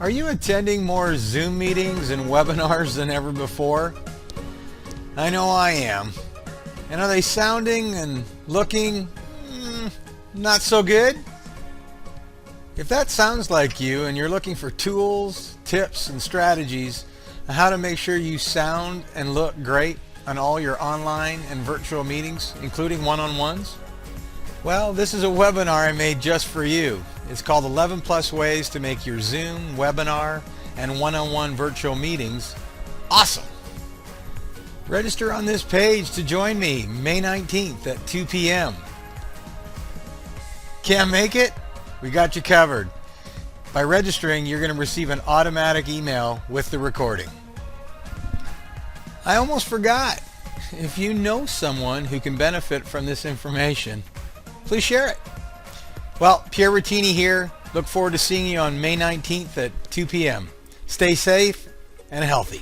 Are you attending more Zoom meetings and webinars than ever before? I know I am. And are they sounding and looking not so good? If that sounds like you and you're looking for tools, tips, and strategies on how to make sure you sound and look great on all your online and virtual meetings, including one-on-ones, well, this is a webinar I made just for you. It's called 11 Plus Ways to Make Your Zoom, Webinar, and One-on-One Virtual Meetings Awesome. Register on this page to join me May 19th at 2 p.m. Can't make it? We got you covered. By registering, you're going to receive an automatic email with the recording. I almost forgot. If you know someone who can benefit from this information, please share it. Well, Pierre Rattini here. Look forward to seeing you on May 19th at 2 p.m. Stay safe and healthy.